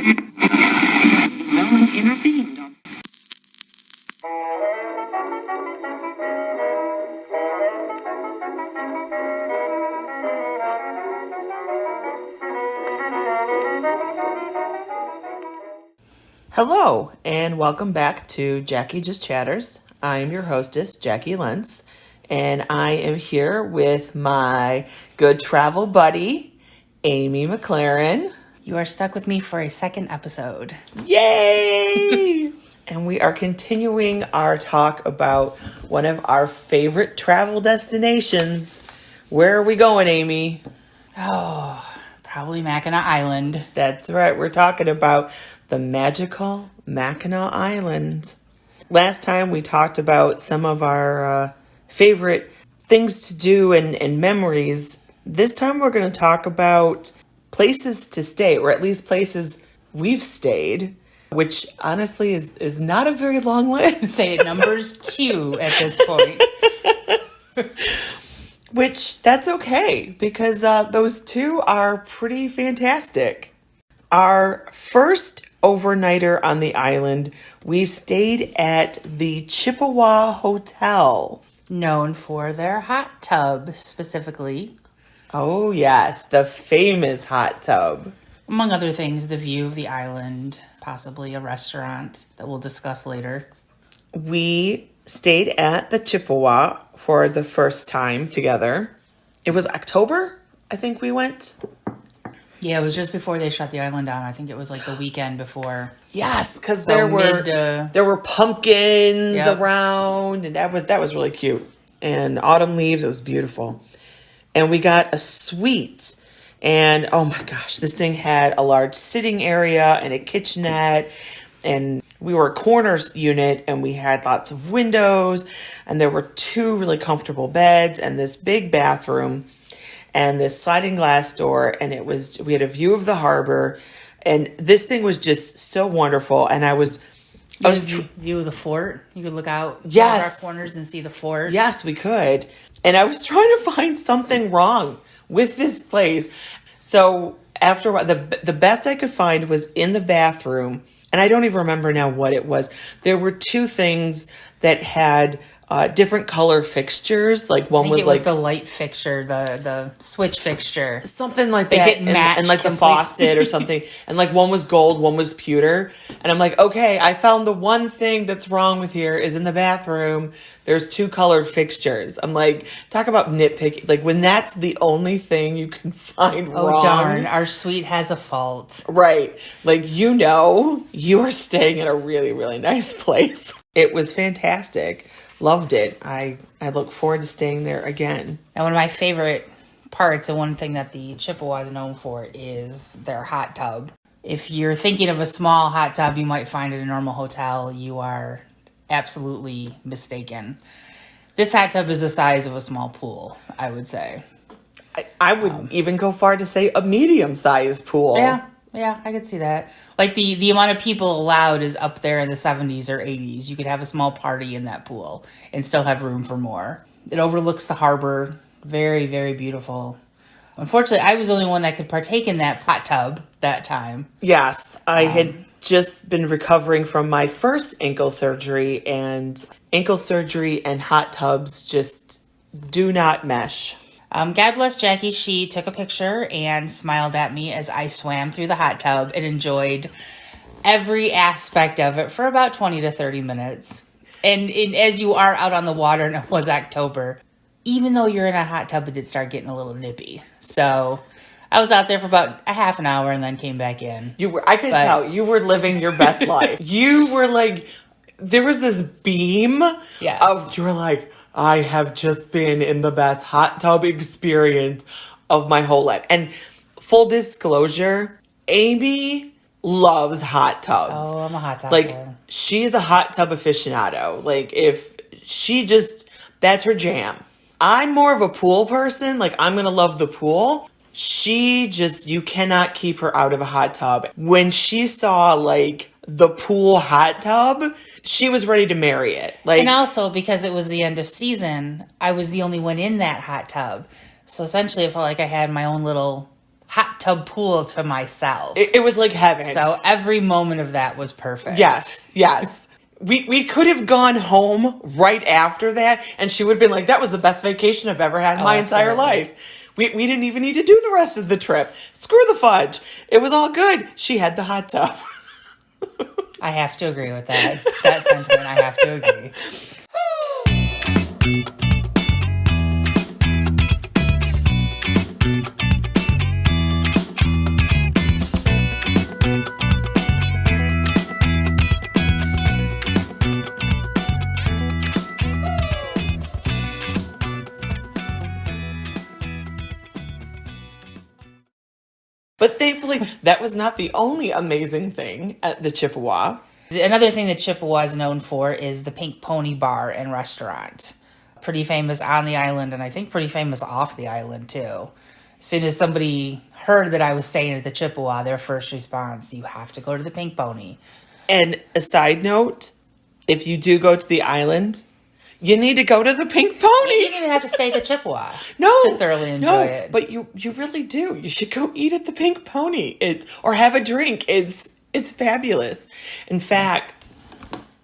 No one intervened. Hello, and welcome back to Jacqui Just Chatters. I am your hostess, Jacqui Lents, and I am here with my good travel buddy, Amy McLaren. You are stuck with me for a second episode. Yay! And we are continuing our talk about one of our favorite travel destinations. Where are we going, Amy? Oh, probably Mackinac Island. That's right, we're talking about the magical Mackinac Island. Last time we talked about some of our favorite things to do and memories. This time we're going to talk about places to stay, or at least places we've stayed, which honestly is not a very long list. Say it numbers 2 at this point. Which, that's okay, because those two are pretty fantastic. Our first overnighter on the island, we stayed at the Chippewa Hotel. Known for their hot tub, specifically. Oh yes, the famous hot tub. Among other things, the view of the island, possibly a restaurant that we'll discuss later. We stayed at the Chippewa for the first time together. It was October, I think we went. Yeah, it was just before they shut the island down. I think it was like the weekend before. Yes, because So there were pumpkins around, and that was really cute. And autumn leaves, it was beautiful. And we got a suite, and oh my gosh, this thing had a large sitting area and a kitchenette, and we were a corners unit, and we had lots of windows, and there were 2 really comfortable beds and this big bathroom and this sliding glass door, and we had a view of the harbor, and this thing was just so wonderful. And I was view of the fort. You could look out yes, our corners and see the fort. Yes, we could. And I was trying to find something wrong with this place. So after a while, the best I could find was in the bathroom, and I don't even remember now what it was. There were 2 things that had different color fixtures. Like one was like the light fixture, the switch fixture, something like they that. didn't match, and like the faucet or something. And like one was gold, one was pewter. And I'm like, okay, I found the one thing that's wrong with here is in the bathroom. There's 2 colored fixtures. I'm like, talk about nitpicking. Like when that's the only thing you can find wrong. Oh darn, our suite has a fault. Right. Like, you are staying in a really, really nice place. It was fantastic. Loved it. I look forward to staying there again. And one of my favorite parts, and one thing that the Chippewa is known for, is their hot tub. If you're thinking of a small hot tub you might find at a normal hotel, you are absolutely mistaken. This hot tub is the size of a small pool, I would say. I would even go far to say a medium-sized pool. Yeah, I could see that. Like the amount of people allowed is up there in the 70s or 80s. You could have a small party in that pool and still have room for more. It overlooks the harbor. Very, very beautiful. Unfortunately, I was the only one that could partake in that hot tub that time. Yes, I had just been recovering from my first ankle surgery, and ankle surgery and hot tubs just do not mesh. God bless Jackie. She took a picture and smiled at me as I swam through the hot tub and enjoyed every aspect of it for about 20 to 30 minutes. And as you are out on the water, and it was October, even though you're in a hot tub, it did start getting a little nippy. So I was out there for about a half an hour and then came back in. I could tell you were living your best life. You were like, there was this beam of, you were like, I have just been in the best hot tub experience of my whole life. And full disclosure, Amy loves hot tubs. Oh, I'm a hot tub girl. She's a hot tub aficionado. Like, if she that's her jam. I'm more of a pool person. Like, I'm going to love the pool. You cannot keep her out of a hot tub. When she saw, like, the pool hot tub, she was ready to marry it. And also, because it was the end of season, I was the only one in that hot tub. So essentially, I felt like I had my own little hot tub pool to myself. It was like heaven. So every moment of that was perfect. Yes. We could have gone home right after that, and she would have been like, that was the best vacation I've ever had in my entire life. We didn't even need to do the rest of the trip. Screw the fudge. It was all good. She had the hot tub. I have to agree with that. That sentiment, I have to agree. But thankfully, that was not the only amazing thing at the Chippewa. Another thing that Chippewa is known for is the Pink Pony Bar and Restaurant. Pretty famous on the island, and I think pretty famous off the island, too. As soon as somebody heard that I was staying at the Chippewa, their first response, you have to go to the Pink Pony. And a side note, if you do go to the island, you need to go to the Pink Pony. You didn't even have to stay at the Chippewa to thoroughly enjoy it. But you really do. You should go eat at the Pink Pony. Or have a drink. It's fabulous. In fact,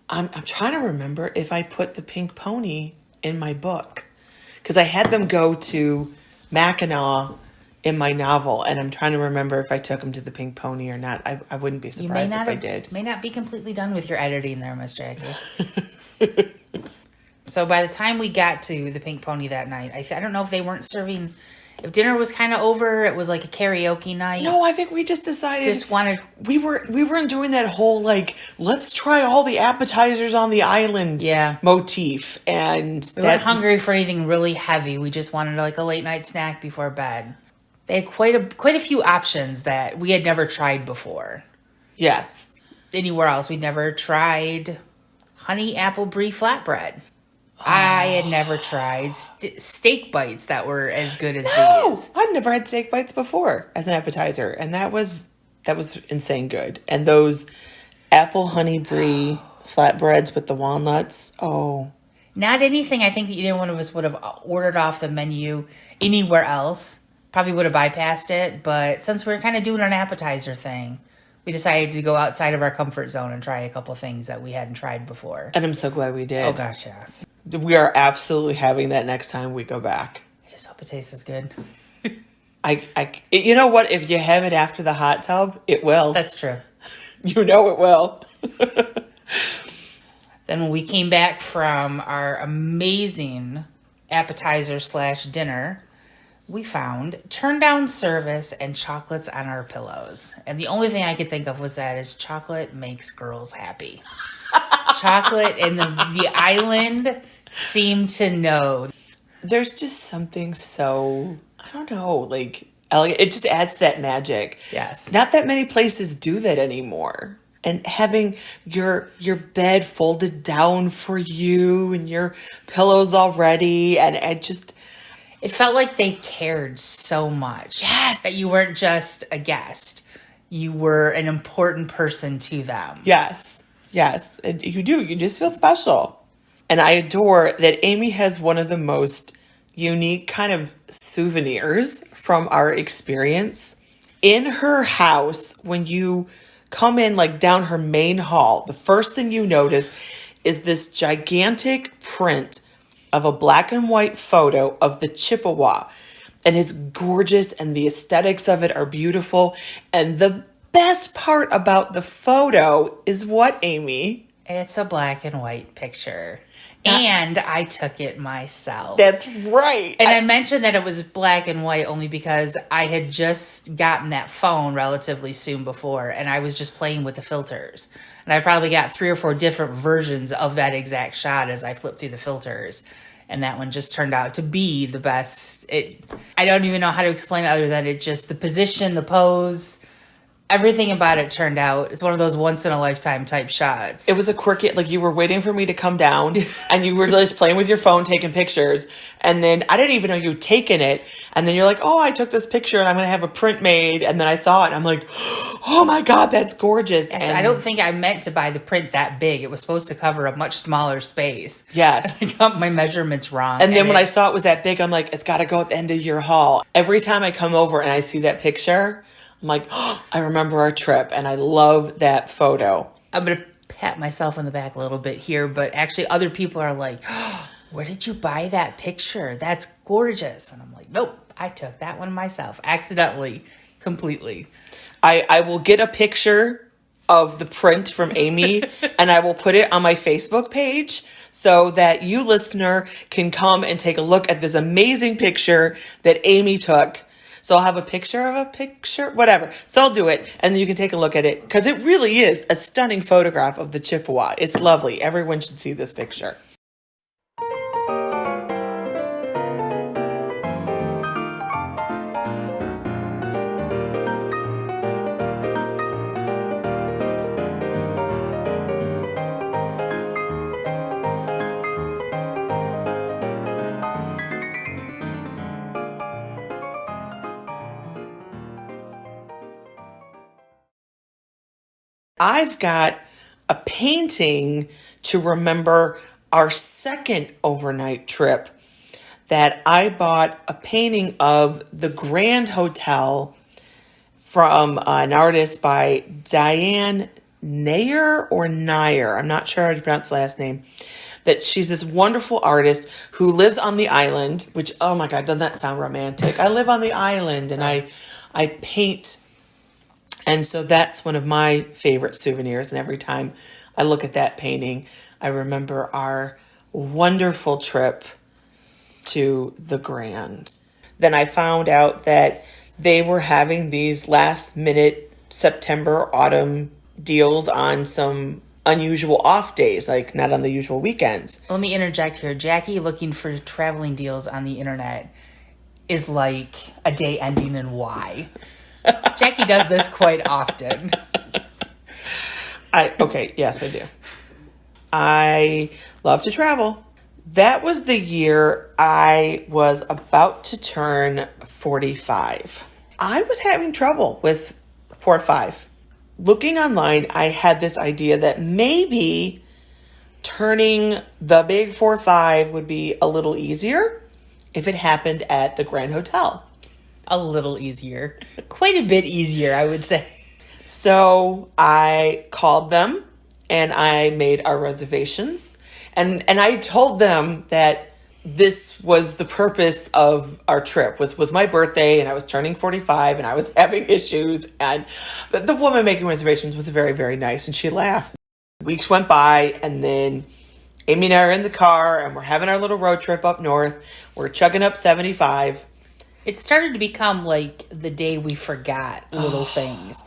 I'm trying to remember if I put the Pink Pony in my book, because I had them go to Mackinac in my novel, and I'm trying to remember if I took them to the Pink Pony or not. I wouldn't be surprised if I did. May not be completely done with your editing there, Miss Jacqui. So by the time we got to the Pink Pony that night, I don't know if they weren't serving. If dinner was kind of over, it was like a karaoke night. No, I think we just decided we weren't doing that whole like, let's try all the appetizers on the island motif, and we weren't hungry for anything really heavy. We just wanted like a late night snack before bed. They had quite a few options that we had never tried before. Yes. Anywhere else, we'd never tried honey apple brie flatbread. I had never tried steak bites that were as good as these. I'd never had steak bites before as an appetizer, and that was insane good. And those apple honey brie flatbreads with the walnuts. Oh, not anything I think that either one of us would have ordered off the menu anywhere else. Probably would have bypassed it, but since we were kind of doing an appetizer thing, we decided to go outside of our comfort zone and try a couple things that we hadn't tried before. And I'm so glad we did. Oh gosh, yes. We are absolutely having that next time we go back. I just hope it tastes as good. You know what? If you have it after the hot tub, it will. That's true. You know it will. Then when we came back from our amazing appetizer / dinner, we found turn down service and chocolates on our pillows. And the only thing I could think of was that is chocolate makes girls happy. Chocolate and the island seemed to know. There's just something so, I don't know, like, elegant. It just adds to that magic. Yes. Not that many places do that anymore. And having your bed folded down for you and your pillows all ready, and it felt like they cared so much. Yes. That you weren't just a guest. You were an important person to them. Yes. You do. You just feel special. And I adore that Amy has one of the most unique kind of souvenirs from our experience. In her house, when you come in like down her main hall, the first thing you notice is this gigantic print of a black and white photo of the Chippewa. And it's gorgeous, and the aesthetics of it are beautiful. And the best part about the photo is what, Amy? It's a black and white picture. And I took it myself. That's right. And I mentioned that it was black and white only because I had just gotten that phone relatively soon before, and I was just playing with the filters. And I probably got 3 or 4 different versions of that exact shot as I flipped through the filters. And that one just turned out to be the best. I don't even know how to explain it other than it just, the position, the pose, Everything about it turned out. It's one of those once in a lifetime type shots. It was a quirky, like you were waiting for me to come down and you were just playing with your phone, taking pictures. And then I didn't even know you'd taken it. And then you're like, oh, I took this picture and I'm going to have a print made. And then I saw it and I'm like, oh my God, that's gorgeous. Actually, and I don't think I meant to buy the print that big. It was supposed to cover a much smaller space. Yes. I got my measurements wrong. And then when I saw it was that big, I'm like, it's got to go at the end of your haul. Every time I come over and I see that picture, I'm like, oh, I remember our trip, and I love that photo. I'm going to pat myself on the back a little bit here, but actually other people are like, oh, where did you buy that picture? That's gorgeous. And I'm like, nope, I took that one myself, accidentally, completely. I will get a picture of the print from Amy, and I will put it on my Facebook page so that you, listener, can come and take a look at this amazing picture that Amy took. So I'll have a picture of a picture, whatever. So I'll do it, and then you can take a look at it, because it really is a stunning photograph of the Chippewa. It's lovely. Everyone should see this picture. I've got a painting to remember our second overnight trip that I bought a painting of the Grand Hotel from an artist by Diane Nair or Nair. I'm not sure how to pronounce the last name. That she's this wonderful artist who lives on the island, which, oh my God, doesn't that sound romantic? I live on the island and I paint. And so that's one of my favorite souvenirs. And every time I look at that painting, I remember our wonderful trip to the Grand. Then I found out that they were having these last minute September, autumn deals on some unusual off days, like not on the usual weekends. Let me interject here. Jacqui looking for traveling deals on the internet is like a day ending in Y. Jacqui does this quite often. Yes, I do. I love to travel. That was the year I was about to turn 45. I was having trouble with 4-5. Looking online, I had this idea that maybe turning the big 4-5 would be a little easier if it happened at the Grand Hotel. A little easier. Quite a bit easier, I would say. So I called them and I made our reservations. And I told them that this was the purpose of our trip, was my birthday, and I was turning 45 and I was having issues. And the woman making reservations was very, very nice, and she laughed. Weeks went by, and then Amy and I are in the car and we're having our little road trip up north. We're chugging up 75. It started to become like the day we forgot little things.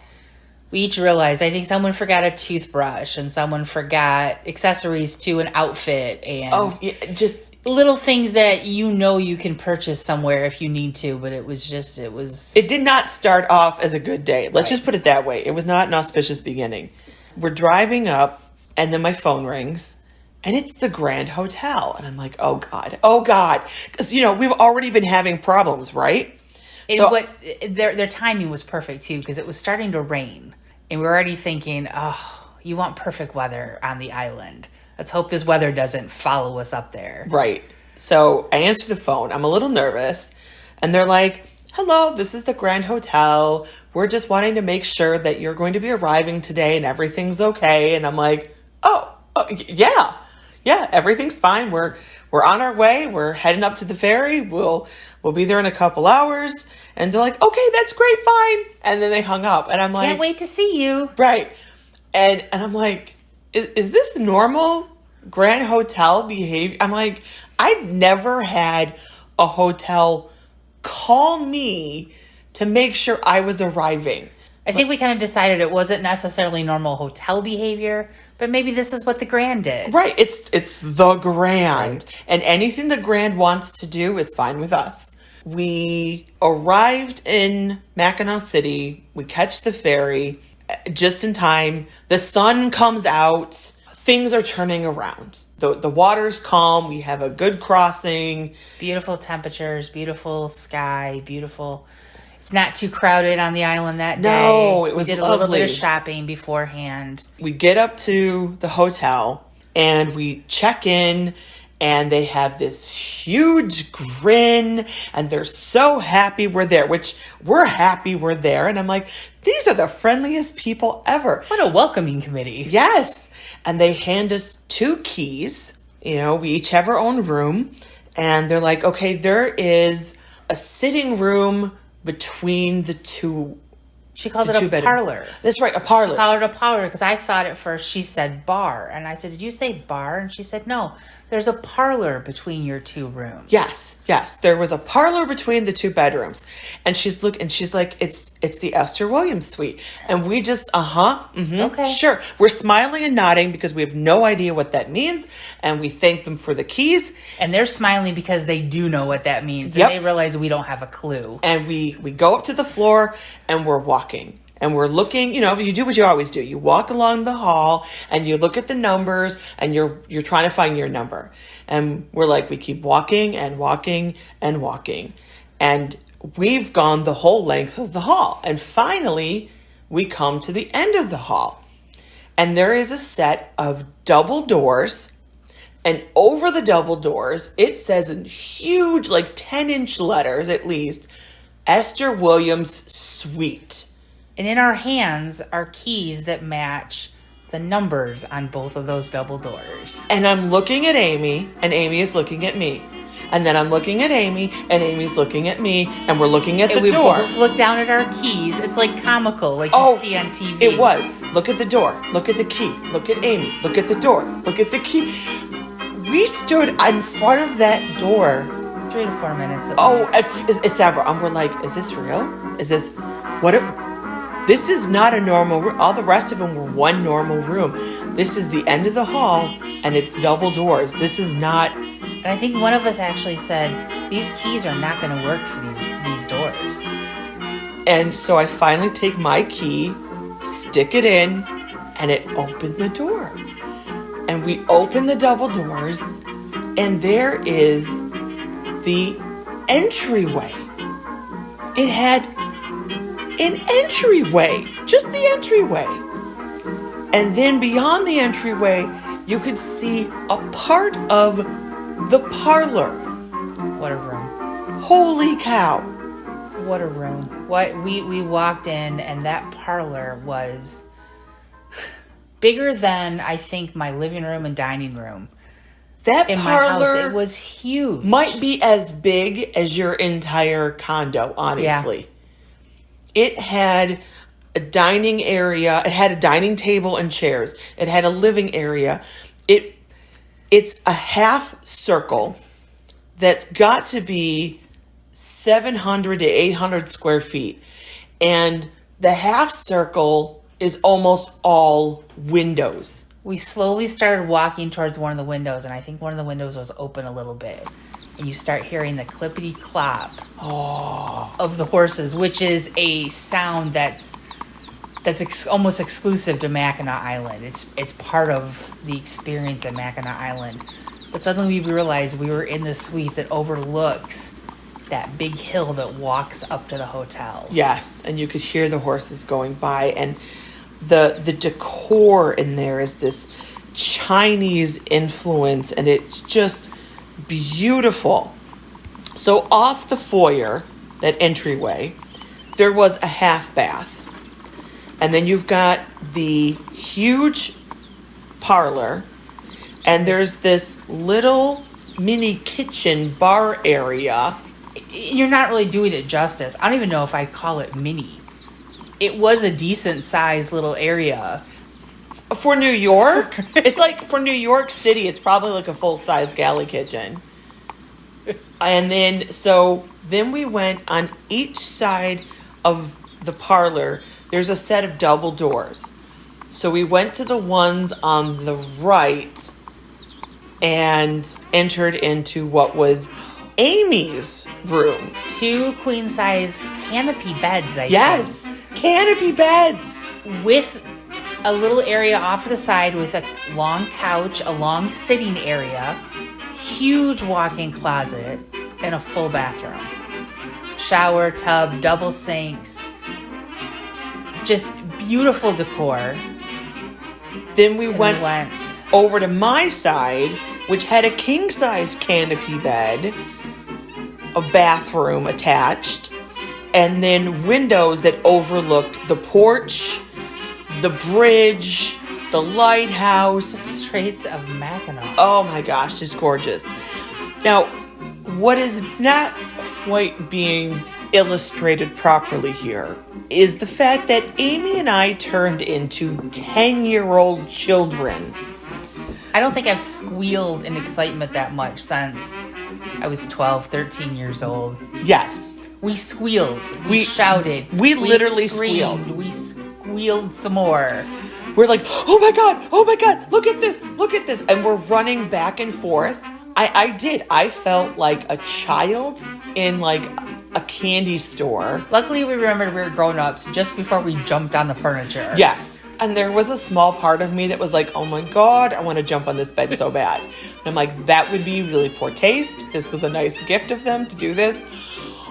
We each realized, I think someone forgot a toothbrush and someone forgot accessories to an outfit and just little things that you can purchase somewhere if you need to, but it did not start off as a good day. Let's just put it that way. It was not an auspicious beginning. We're driving up and then my phone rings. And it's the Grand Hotel. And I'm like, oh God. Because, we've already been having problems, right? Their timing was perfect, too, because it was starting to rain. And we're already thinking, oh, you want perfect weather on the island. Let's hope this weather doesn't follow us up there. Right. So I answer the phone. I'm a little nervous. And they're like, hello, this is the Grand Hotel. We're just wanting to make sure that you're going to be arriving today and everything's okay. And I'm like, oh yeah. Yeah, everything's fine. We're on our way. We're heading up to the ferry. We'll be there in a couple hours. And they're like, okay, that's great, fine. And then they hung up. And I'm like, can't wait to see you. Right. And I'm like, is this normal Grand Hotel behavior? I'm like, I've never had a hotel call me to make sure I was arriving. I think we kind of decided it wasn't necessarily normal hotel behavior, but maybe this is what the Grand did. Right. It's the Grand. Right. And anything the Grand wants to do is fine with us. we arrived in Mackinac City. We catch the ferry just in time. The sun comes out. Things are turning around. The water's calm. We have a good crossing. Beautiful temperatures, beautiful sky, beautiful. It's not too crowded on the island that day. No, it was We did lovely. a little bit of shopping beforehand. We get up to the hotel and we check in, and they have this huge grin and they're so happy we're there, which we're happy we're there. And I'm like, these are the friendliest people ever. What a welcoming committee. Yes. And they hand us 2 keys. You know, we each have our own room. And they're like, okay, there is a sitting room between the two. She called the it a two-bedroom. parlor. That's right, a parlor. She called it a parlor because I thought at first she said bar. And I said, did you say bar? And she said, no, there's a parlor between your 2 rooms. Yes. There was a parlor between the 2 bedrooms. And she's like, it's the Esther Williams suite. And we just, Okay. sure. We're smiling and nodding because we have no idea what that means. And we thank them for the keys. And they're smiling because they do know what that means. Yep. And they realize we don't have a clue. And we go up to the floor and we're walking. And we're looking, you know, you do what you always do. You walk along the hall and you look at the numbers and you're trying to find your number. And we're like, we keep walking and walking and walking. And we've gone the whole length of the hall. And finally, we come to the end of the hall. And there is a set of double doors. And over the double doors, it says in huge, like 10-inch letters at least, Esther Williams Suite. And in our hands are keys that match the numbers on both of those double doors. And I'm looking at Amy, and Amy is looking at me. And then I'm looking at Amy, and Amy's looking at me, and we're looking at the we door. both look down at our keys. It's like comical, like you see on TV. It was. Look at the door. Look at the key. Look at Amy. Look at the door. Look at the key. We stood in front of that door. 3 to 4 minutes. It's ever. And we're like, is this real? Is this this is not a normal room. All the rest of them were one normal room. This is the end of the hall, and it's double doors. This is not. And I think one of us actually said, these keys are not going to work for these doors. And so I finally take my key, stick it in, and it opened the door. And we open the double doors, and there is the entryway. It had an entryway, just the entryway. And then beyond the entryway, you could see a part of the parlor. What a room. Holy cow. What a room. We walked in, and that parlor was bigger than, I think, my living room and dining room. That in parlor my house, it was huge. Might be as big as your entire condo, honestly. Yeah. It had a dining area. It had a dining table and chairs. It had a living area. It's a half circle that's got to be 700 to 800 square feet. And the half circle is almost all windows. We slowly started walking towards one of the windows, and I think one of the windows was open a little bit. And you start hearing the clippity-clop of the horses, which is a sound that's almost exclusive to Mackinac Island. It's part of the experience at Mackinac Island. But suddenly we realized we were in the suite that overlooks that big hill that walks up to the hotel. Yes, and you could hear the horses going by, and the decor in there is this Chinese influence, and it's just beautiful. So off the foyer, that entryway, there was a half bath. And then you've got the huge parlor, and there's this little mini kitchen bar area. You're not really doing it justice. I don't even know if I'd call it mini. It was a decent sized little area. For New York? It's like, for New York City, it's probably like a full-size galley kitchen. And then we went on each side of the parlor. There's a set of double doors. So we went to the ones on the right and entered into what was Amy's room. 2 queen-size canopy beds, I Yes, canopy beds. think. With a little area off to the side with a long couch, a long sitting area, huge walk-in closet, and a full bathroom. Shower, tub, double sinks. Just beautiful decor. Then we And went over to my side, which had a king-size canopy bed, a bathroom attached, and then windows that overlooked the porch, the bridge, the lighthouse. Straits of Mackinac. Oh my gosh, it's gorgeous. Now, what is not quite being illustrated properly here is the fact that Amy and I turned into 10-year-old children. I don't think I've squealed in excitement that much since I was 12, 13 years old. Yes. We squealed. We shouted. We literally screamed, squealed. We squealed some more. We're like, oh my God, look at this. And we're running back and forth. I felt like a child in like a candy store. Luckily, we remembered we were grown-ups just before we jumped on the furniture. Yes. And there was a small part of me that was like, oh my God, I want to jump on this bed so bad. And I'm like, that would be really poor taste. This was a nice gift of them to do this.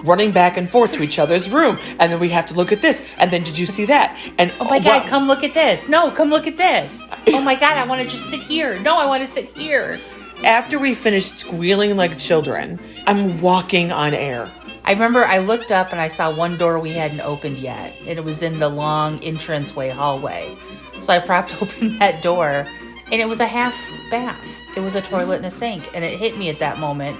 Running back and forth to each other's room. And then we have to look at this. And then did you see that? And oh my God, come look at this. No, come look at this. Oh my God, I want to just sit here. No, I want to sit here. After we finished squealing like children, I'm walking on air. I remember I looked up and I saw one door we hadn't opened yet, and it was in the long entranceway hallway. So I propped open that door, and it was a half bath. It was a toilet and a sink, and it hit me at that moment.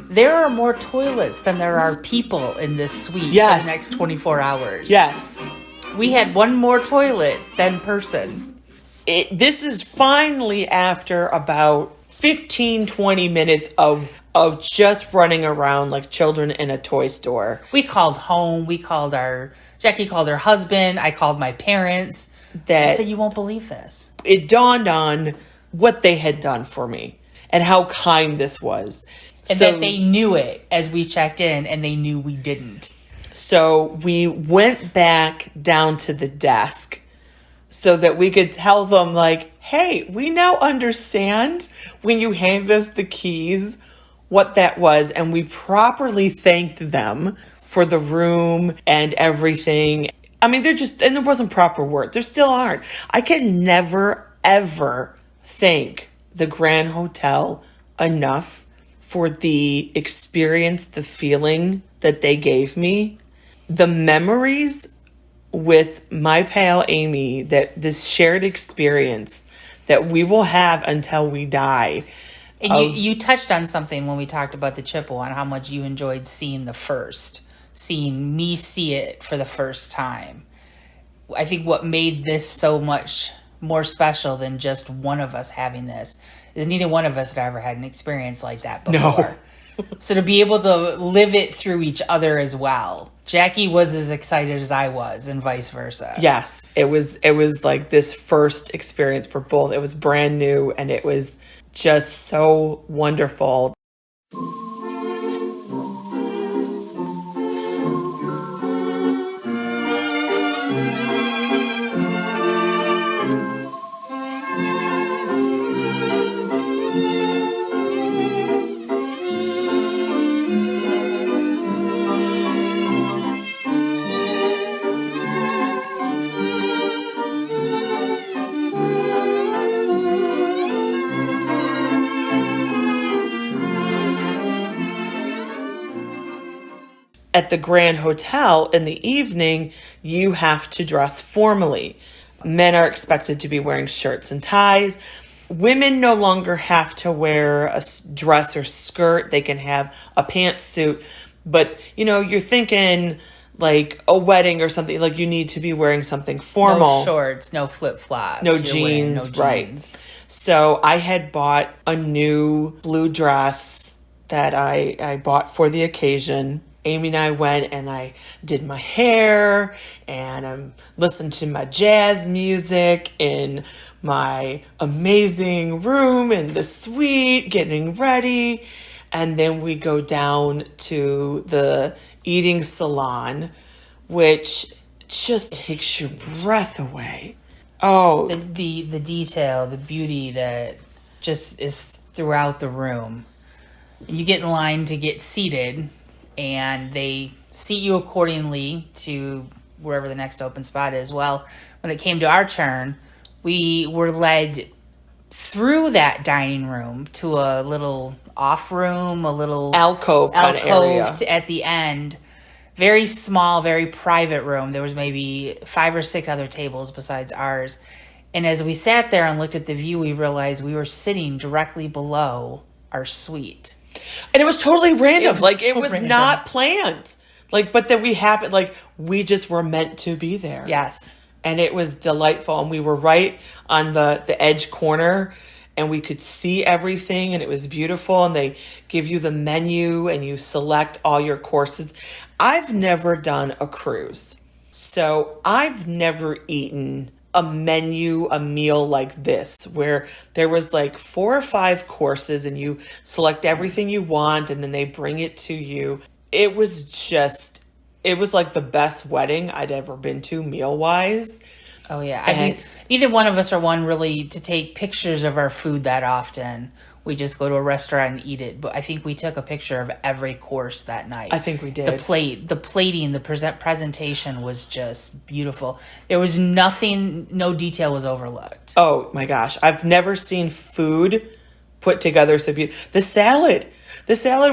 There are more toilets than there are people in this suite for the next 24 hours. Yes. We had one more toilet than person. This is finally after about 15, 20 minutes of just running around like children in a toy store. We called home. Jacqui called her husband. I called my parents. I said, you won't believe this. It dawned on what they had done for me and how kind this was. And that they knew it as we checked in, and they knew we didn't. So we went back down to the desk so that we could tell them, like, hey, we now understand when you handed us the keys what that was, and we properly thanked them for the room and everything. I mean, and there wasn't proper words. There still aren't. I can never, ever thank the Grand Hotel enough for the experience, the feeling that they gave me. The memories with my pal Amy, that this shared experience that we will have until we die. And you touched on something when we talked about the Chippewa, on how much you enjoyed seeing me see it for the first time. I think what made this so much more special than just one of us having this is neither one of us had ever had an experience like that before. No. So to be able to live it through each other as well. Jacqui was as excited as I was, and vice versa. Yes, it was like this first experience for both. It was brand new, and it was just so wonderful. At the Grand Hotel in the evening, you have to dress formally. Men are expected to be wearing shirts and ties. Women no longer have to wear a dress or skirt. They can have a pantsuit. But, you're thinking like a wedding or something, like you need to be wearing something formal. No shorts, no flip-flops. No jeans, right. So I had bought a new blue dress that I bought for the occasion. Amy and I went and I did my hair and I'm listening to my jazz music in my amazing room in the suite, getting ready. And then we go down to the eating salon, which just takes your breath away. Oh, The detail, the beauty that just is throughout the room. And you get in line to get seated, and they seat you accordingly to wherever the next open spot is. Well, when it came to our turn, we were led through that dining room to a little off room, a little alcove kind of area at the end. Very small, very private room. There was maybe 5 or 6 other tables besides ours. And as we sat there and looked at the view, we realized we were sitting directly below our suite. And it was totally random. It was random. not planned. But then we happened, we just were meant to be there. Yes. And it was delightful. And we were right on the edge corner, and we could see everything, and it was beautiful. And they give you the menu, and you select all your courses. I've never done a cruise, so I've never eaten a meal like this, where there was 4 or 5 courses, and you select everything you want, and then they bring it to you. It was like the best wedding I'd ever been to meal-wise. Oh, yeah. I mean, neither one of us are one really to take pictures of our food that often. We just go to a restaurant and eat it. But I think we took a picture of every course that night. I think we did. The plating, the presentation was just beautiful. There was nothing, no detail was overlooked. Oh, my gosh. I've never seen food put together so beautiful. The salad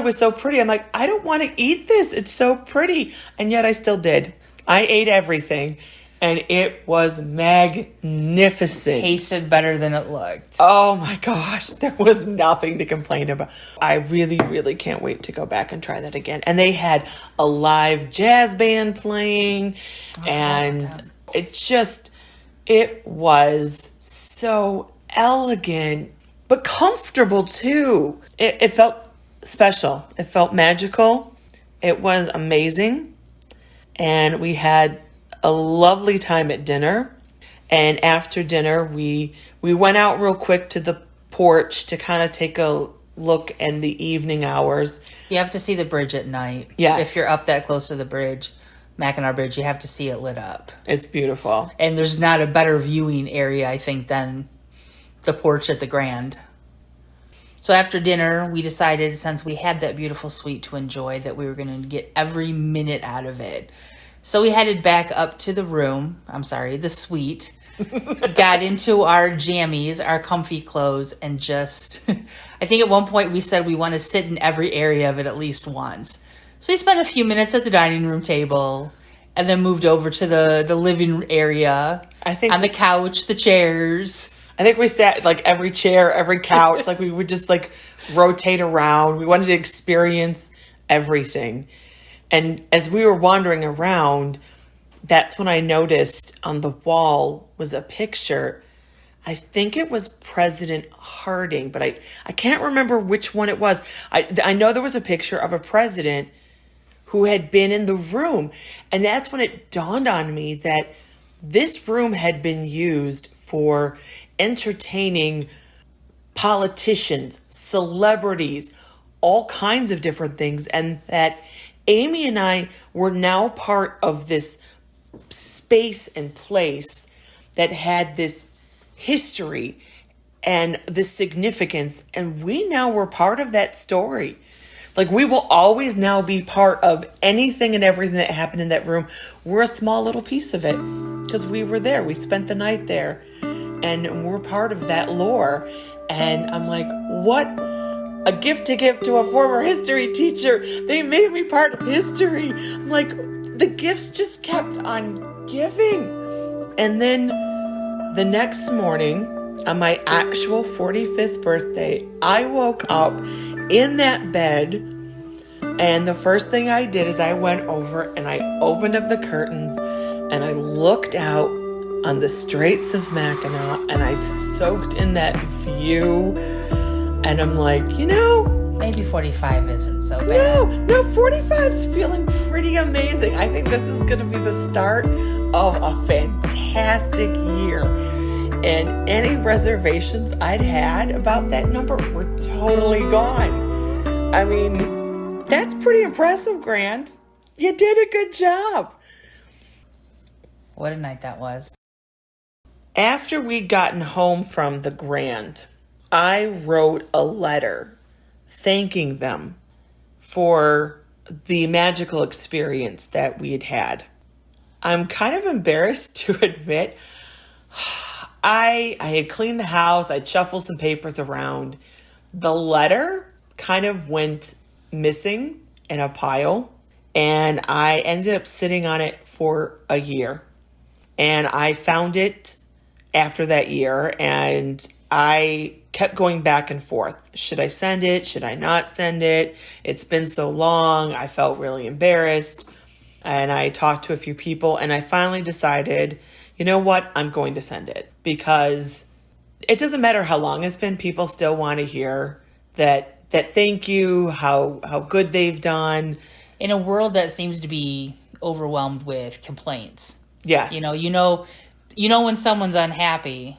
was so pretty. I'm like, I don't want to eat this. It's so pretty. And yet I still did. I ate everything. And it was magnificent. Tasted better than it looked. Oh my gosh. There was nothing to complain about. I really, really can't wait to go back and try that again. And they had a live jazz band playing. And it was so elegant, but comfortable too. It felt special. It felt magical. It was amazing. And we had a lovely time at dinner. And after dinner, we went out real quick to the porch to kind of take a look in the evening hours. You have to see the bridge at night. Yes. If you're up that close to the bridge, Mackinac Bridge, you have to see it lit up. It's beautiful. And there's not a better viewing area, I think, than the porch at the Grand. So after dinner, we decided, since we had that beautiful suite to enjoy, that we were going to get every minute out of it. So we headed back up to the suite, got into our jammies, our comfy clothes, and just, I think at one point we said we want to sit in every area of it at least once. So we spent a few minutes at the dining room table, and then moved over to the living area, on the couch, the chairs. I think we sat every chair, every couch, we would just rotate around. We wanted to experience everything. And as we were wandering around, that's when I noticed on the wall was a picture. I think it was President Harding, but I can't remember which one it was. I know there was a picture of a president who had been in the room. And that's when it dawned on me that this room had been used for entertaining politicians, celebrities, all kinds of different things. And that Amy and I were now part of this space and place that had this history and this significance. And we now were part of that story. We will always now be part of anything and everything that happened in that room. We're a small little piece of it because we were there. We spent the night there, and we're part of that lore. And I'm like, what a gift to give to a former history teacher. They made me part of history. I'm like, the gifts just kept on giving. And then the next morning, on my actual 45th birthday, I woke up in that bed, and the first thing I did is I went over and I opened up the curtains and I looked out on the Straits of Mackinac, and I soaked in that view. And I'm like, maybe 45 isn't so bad. No, 45's feeling pretty amazing. I think this is going to be the start of a fantastic year. And any reservations I'd had about that number were totally gone. I mean, that's pretty impressive, Grant. You did a good job. What a night that was. After we'd gotten home from the Grand, I wrote a letter thanking them for the magical experience that we had had. I'm kind of embarrassed to admit I had cleaned the house, I'd shuffled some papers around. The letter kind of went missing in a pile, and I ended up sitting on it for a year. And I found it after that year, and I kept going back and forth. Should I send it? Should I not send it? It's been so long. I felt really embarrassed. And I talked to a few people, and I finally decided, you know what? I'm going to send it, because it doesn't matter how long it's been. People still want to hear that thank you, how good they've done. In a world that seems to be overwhelmed with complaints. Yes. You know when someone's unhappy,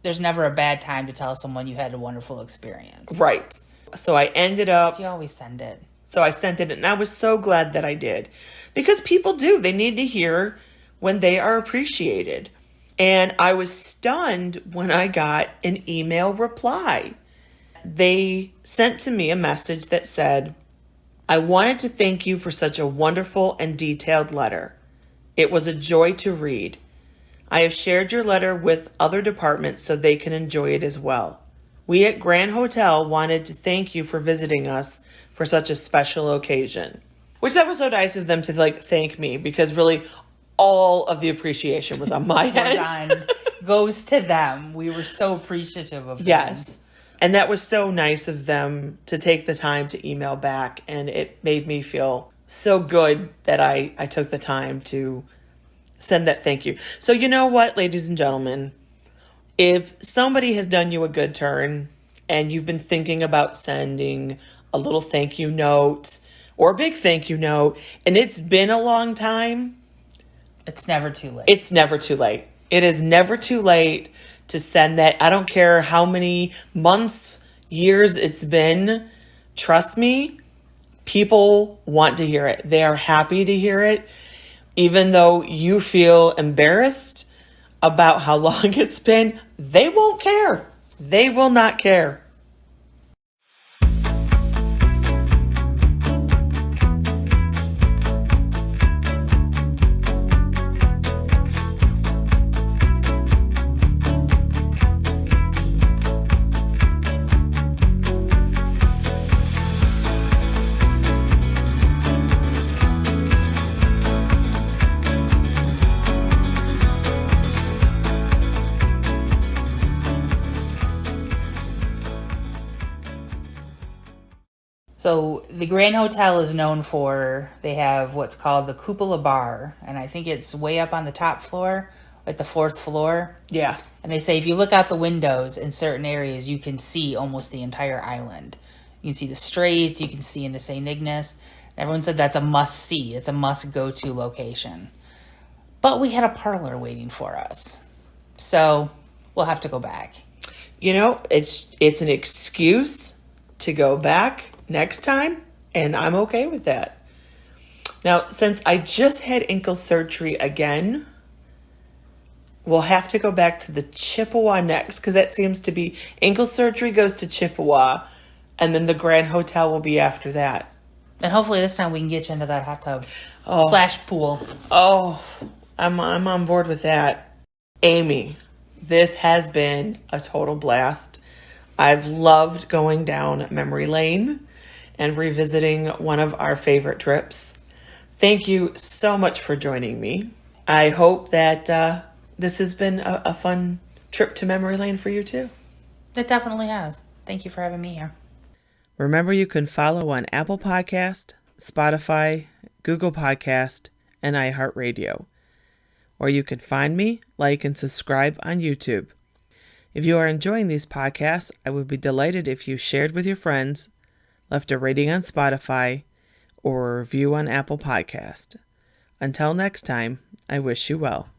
there's never a bad time to tell someone you had a wonderful experience. Right. So I ended up... So you always send it. So I sent it, and I was so glad that I did. Because people do. They need to hear when they are appreciated. And I was stunned when I got an email reply. They sent to me a message that said, I wanted to thank you for such a wonderful and detailed letter. It was a joy to read. I have shared your letter with other departments so they can enjoy it as well. We at Grand Hotel wanted to thank you for visiting us for such a special occasion. Which that was so nice of them to thank me, because really all of the appreciation was on my end. Goes to them. We were so appreciative of them. Yes. And that was so nice of them to take the time to email back, and it made me feel so good that I took the time to send that thank you. So you know what, ladies and gentlemen, if somebody has done you a good turn and you've been thinking about sending a little thank you note or a big thank you note, and it's been a long time, it's never too late. It's never too late. It is never too late to send that. I don't care how many months, years it's been. Trust me, people want to hear it. They are happy to hear it. Even though you feel embarrassed about how long it's been, they won't care. They will not care. So the Grand Hotel is known for, they have what's called the Cupola Bar, and I think it's way up on the top floor, like the fourth floor. Yeah. And they say if you look out the windows in certain areas, you can see almost the entire island. You can see the Straits, you can see into St. Ignace. Everyone said that's a must-see. It's a must-go-to location. But we had a parlor waiting for us. So we'll have to go back. You know, it's an excuse to go back next time, and I'm okay with that. Now, since I just had ankle surgery again, we'll have to go back to the Chippewa next, because that seems to be, ankle surgery goes to Chippewa, and then the Grand Hotel will be after that. And hopefully this time we can get you into that hot tub / pool. Oh, I'm on board with that. Amy, this has been a total blast. I've loved going down memory lane and revisiting one of our favorite trips. Thank you so much for joining me. I hope that this has been a fun trip to memory lane for you too. It definitely has. Thank you for having me here. Remember, you can follow on Apple Podcast, Spotify, Google Podcast, and iHeartRadio. Or you can find me, like, and subscribe on YouTube. If you are enjoying these podcasts, I would be delighted if you shared with your friends, left a rating on Spotify, or a review on Apple Podcast. Until next time, I wish you well.